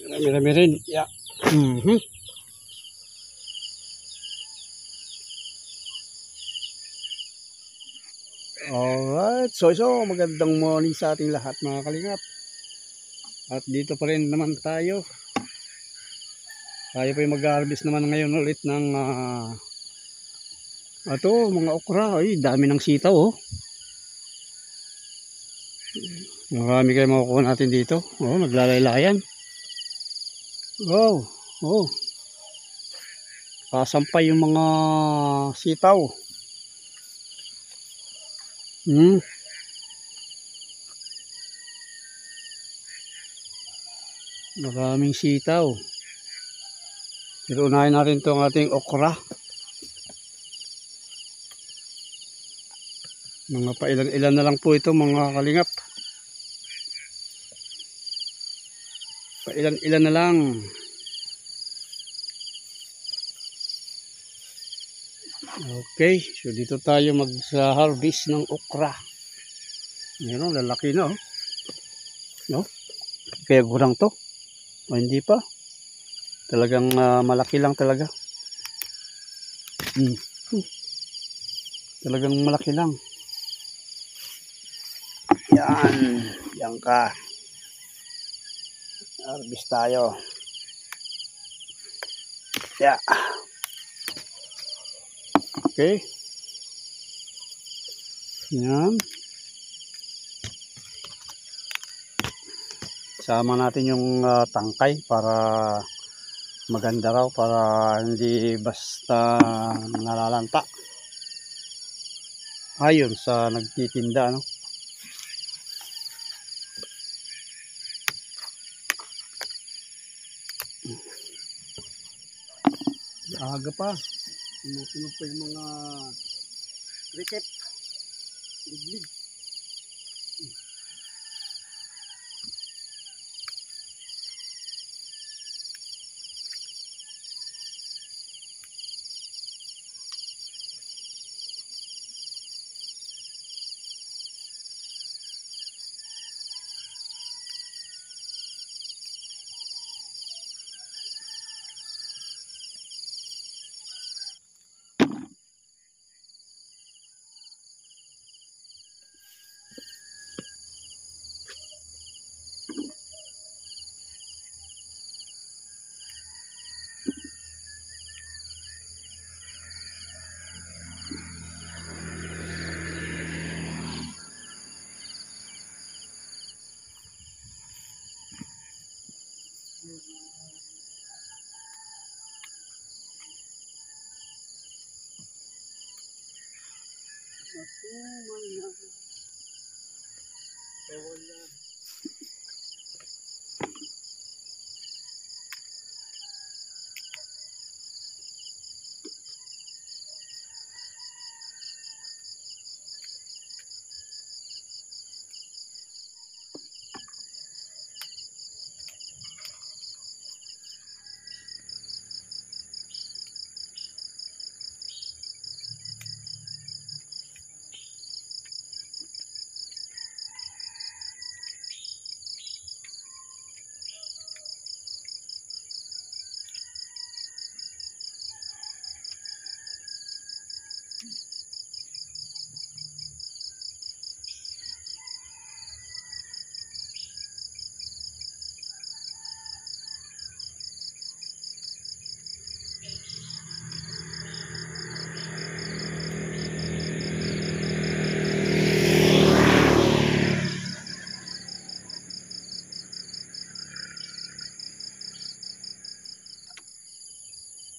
Marami rin. Yeah. Alright. So magandang morning sa ating lahat mga kalingap. At dito pa rin naman tayo. Tayo pa yung mag-harvest naman ngayon ulit ng mga okra. Ay, dami ng sitaw oh. Marami kayo makukuha natin dito. Oh, naglalaylayan. Oh. Kasampay yung mga sitaw. Maraming sitaw. Pero unahin natin itong ating okra. Mga pailan-ilan na lang po ito mga kalingap. Pailan-ilan na lang. Okay, so dito tayo mag-harvest ng okra. Yan o, lalaki na oh. No? Kaya gurang to. O hindi pa. Talagang malaki lang talaga. Talagang malaki lang. Yan ka. Harvest tayo. Yeah. Okay. Yan. Sama natin yung tangkay para maganda raw, para hindi basta nalalanta. Ayon sa nagtitinda, no? Aga pa. Tumutunog pa yung mga cricket. Liglig.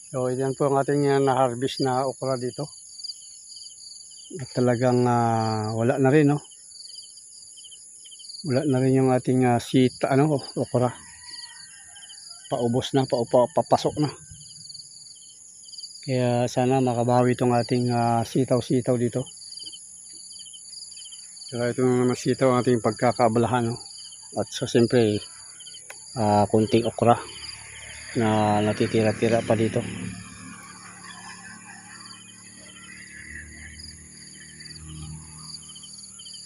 So yan po ang ating na-harvest na okra dito. At talagang wala na rin, no? Wala na rin yung ating okra. Paubos na, papasok na. Kaya sana makabawi itong ating sitaw-sitaw dito. Kaya ito naman sitaw ang ating pagkakaabalahan, no? At so siyempre kunting okra na natitira-tira pa dito.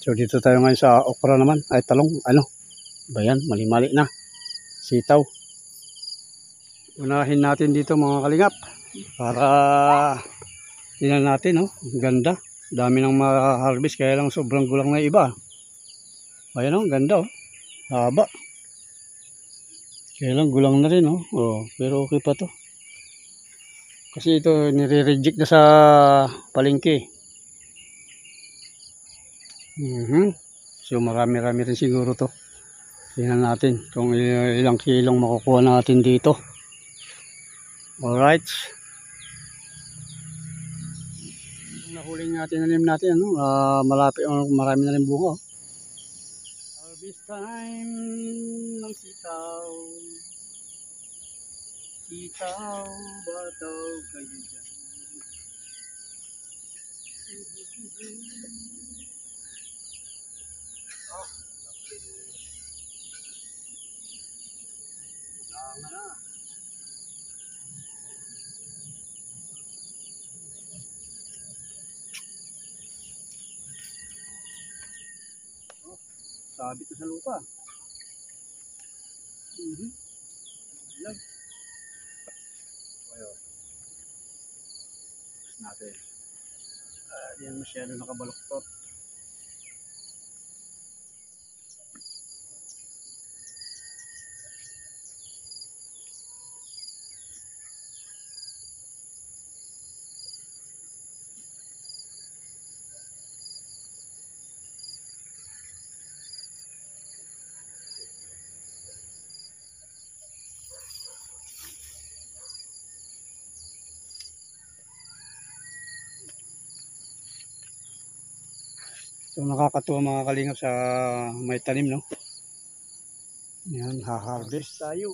So dito tayo ngayon sa okra naman, ay talong, ba yan, mali-mali na, sitaw. Unahin natin dito mga kalingap para tingnan natin, oh. Ganda. Dami nang ma-harvest kaya lang sobrang gulang na iba. Ayan, oh, ganda, oh. Haba. Kaya lang gulang na rin, oh. Oh, pero okay pa to. Kasi ito nire-reject na sa palengke. So marami-rami rin siguro to. Tingnan natin kung ilang kilong makukuha natin dito. Alright. Nahuling natin, nanim natin, ano, malapit, marami na rin bunga. Harvest time ng sitaw. Sitaw, bataw, kayo dyan. Tama na. Sabit na sa lupa. Yan. Ayun. Natin. Yan masyado nakabaluktot. So nakakatuwa mga kalingap sa may tanim, no? Yan, ha-harvest tayo.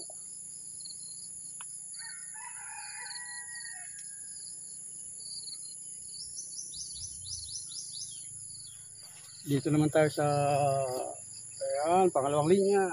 Dito naman tayo sa, ayan, pangalawang linya.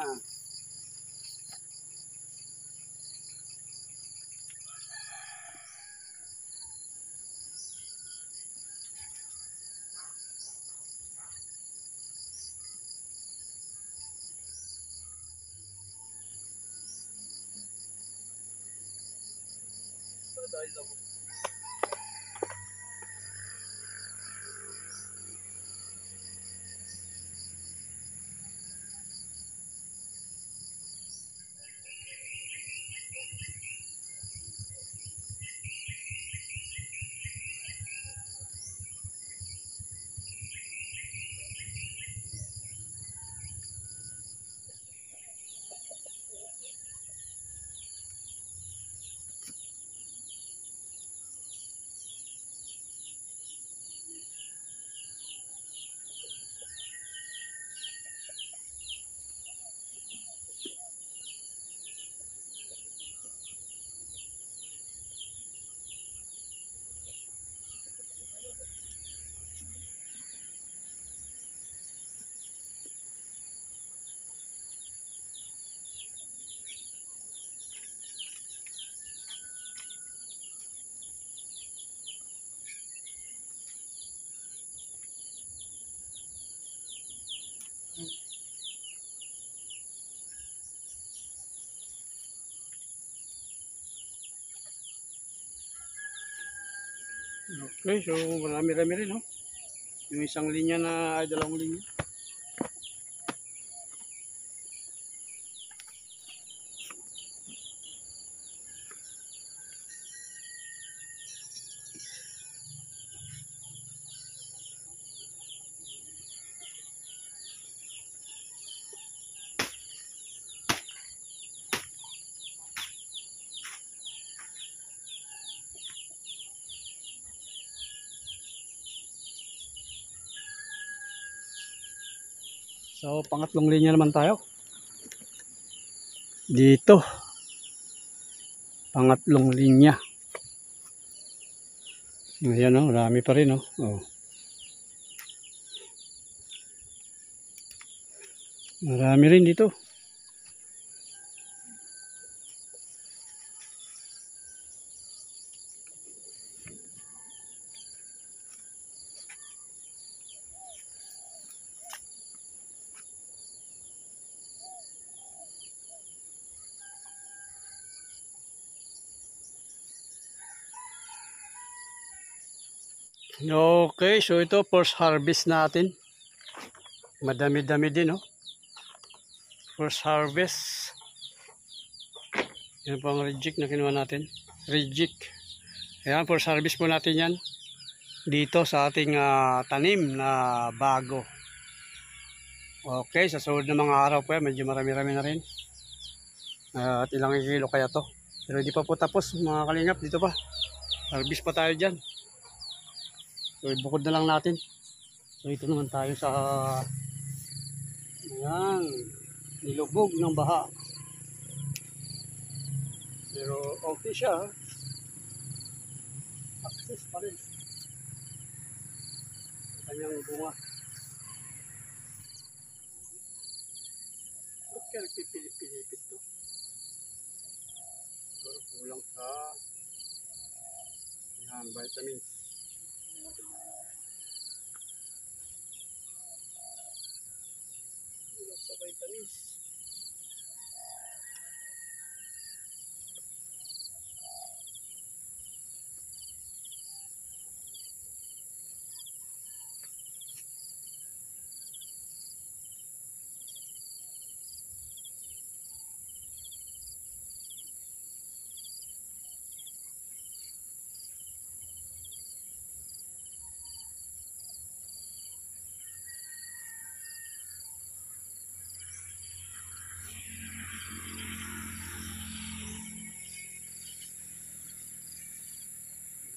Okay, so marami-rami rin, no? Yung isang linya na ay dalawang linya. So pangatlong linya naman tayo. Dito. Pangatlong linya. Ayan, oh, marami pa rin, oh. Oh. Marami rin dito. Okay, so ito first harvest natin. Madami-dami din, oh. First harvest. Yan po ang reject na kinuha natin. Reject. Ayan, first harvest po natin yan. Dito sa ating tanim na bago. Okay, sa sunod na mga araw po yan, medyo marami-rami na rin. At ilang kilo kaya to. Pero hindi pa po tapos mga kalingap, dito pa. Harvest pa tayo dyan. So ibukod na lang natin. So ito naman tayo sa ayan, nilubog ng baha. Pero okay siya. Access pa rin. Kanyang bunga. Ba't kaya nagpipilip-pilipit to? Siguro kulang sa yan, vitamins. Kulang sa vitamins.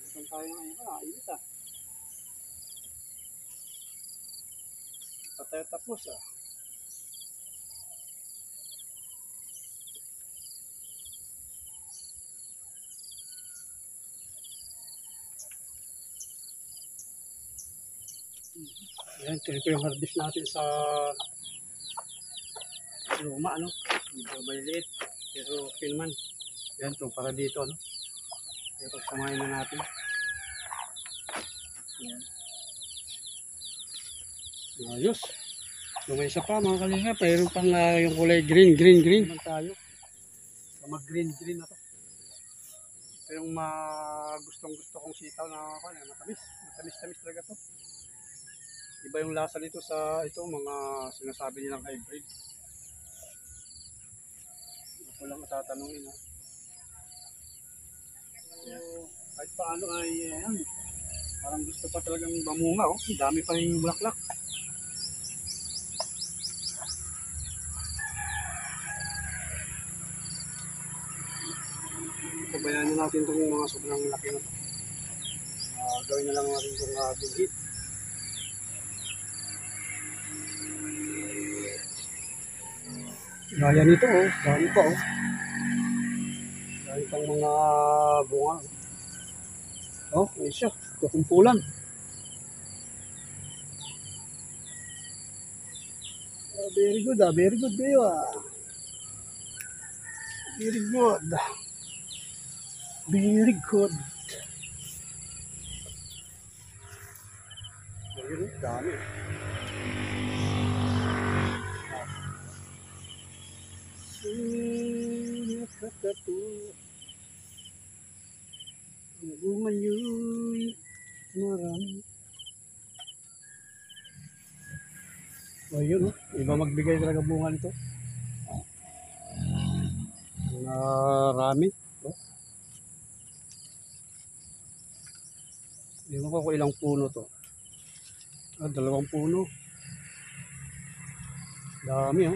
Saan tayo ngayon pa? Init ah. Pa tayo tapos ah. Yan, ito yung harvest natin sa luma, ano? Medyo maliit. Pero okay naman. Yan to, para dito, ano? Pero pagsamahin na natin. Yan. Ayos. So may isa pa mga kalinga. Mayroon pang yung kulay green. Naman tayo. So, mag-green na to. Ito yung gustong-gusto kong sitaw na matamis. Matamis talaga to. Iba yung lasa nito sa ito mga sinasabi nilang hybrid. Ako lang matatanungin ha. So, kahit paano ay ayan, parang gusto pa talagang mamunga oh. Dami pa yung bulaklak. Pabayaan natin itong mga sobrang laki na ito. Gawin na lang natin itong bigit. Gaya nito oh, dami pa oh. Dami pang mga bunga. Oh, ayun siya, kukumpulan. Oh, very good Beo ah. Very good. Ayun, dami. Nakakatu. Ang bunga nyo'y marami. O yun o, iba magbigay talaga bunga nito. Marami. O. Ewan ko kung ilang puno to. 2 puno. Dami o.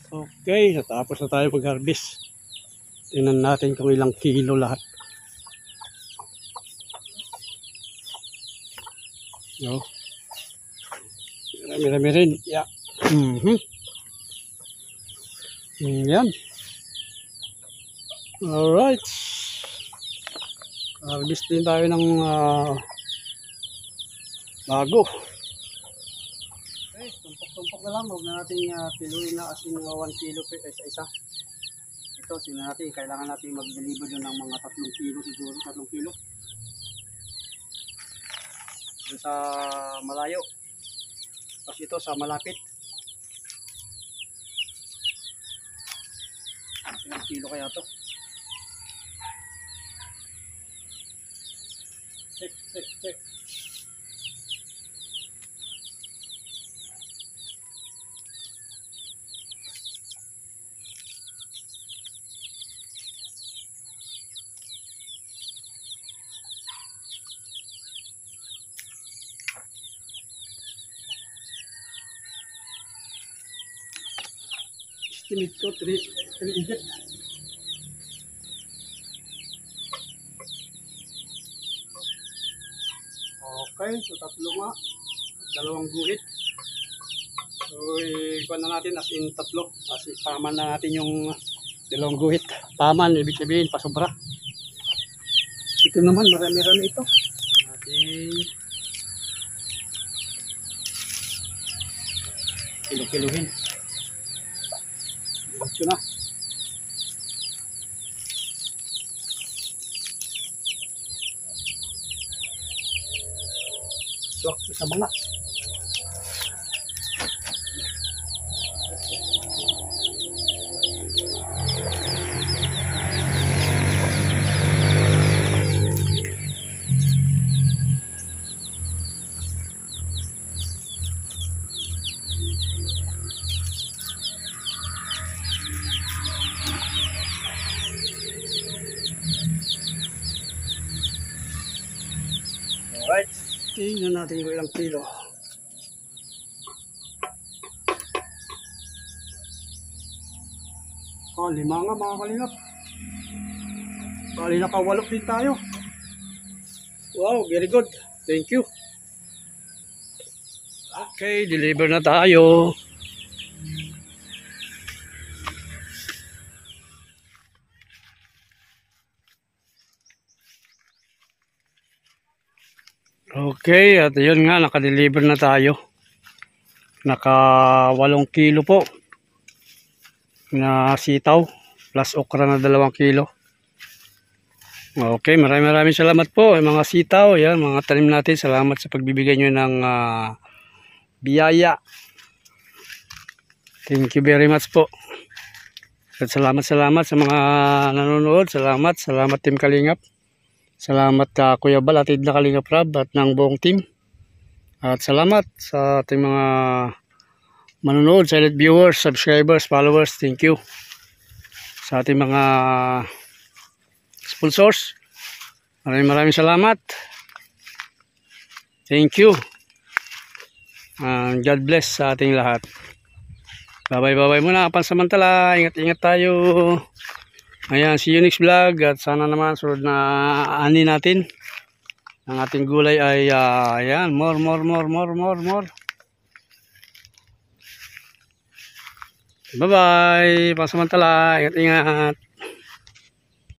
Okay, tapos na tayo mag-harvest. Tingnan natin kung ilang kilo lahat. No. Marami rin. Yeah. Yan. Alright. Harvest din tayo ng bago. Okay, tumpok-tumpok na lang. Huwag na natin piluin na asin 1 kilo sa isa. Ito, sino natin, kailangan natin mag-deliver doon ng mga 3 kilo siguro, 3 kilo. Doon sa malayo. Tapos ito sa malapit. kilo kaya to. Check. Estimate ko 3 inches. Okay, so tatlo nga. Dalawang guhit. So, ikuha na natin as in tatlo. Kasi paman na natin yung dalawang guhit. Paman, ibig sabihin, pasobra. Ito naman, marami-rami ito. Natin kilo-kiluhin. Diretso na. Swak sa mga. Alright. Tingnan natin kung ilang kilo. Oh, 5 nga mga kalingap. Bali nakawalok din tayo. Wow, very good. Thank you. Okay, deliver na tayo. Okay, at yun nga, naka-deliver na tayo. Naka 8 kilo po na sitaw plus okra na 2 kilo. Okay, maraming salamat po mga sitaw. Yan, mga tanim natin. Salamat sa pagbibigay nyo ng biyaya. Thank you very much po. At salamat sa mga nanonood. Salamat Team Kalingap. Salamat Kuya Bal, atid na Kalingap Rab at ng buong team. At salamat sa ating mga manonood, silent viewers, subscribers, followers. Thank you. Sa ating mga sponsors, maraming salamat. Thank you. And God bless sa ating lahat. Bye muna pansamantala. Ingat tayo. Ayan, see you next vlog. At sana naman sunod na ani natin. Ang ating gulay ay ayan, more. Bye pansamantala. Ingat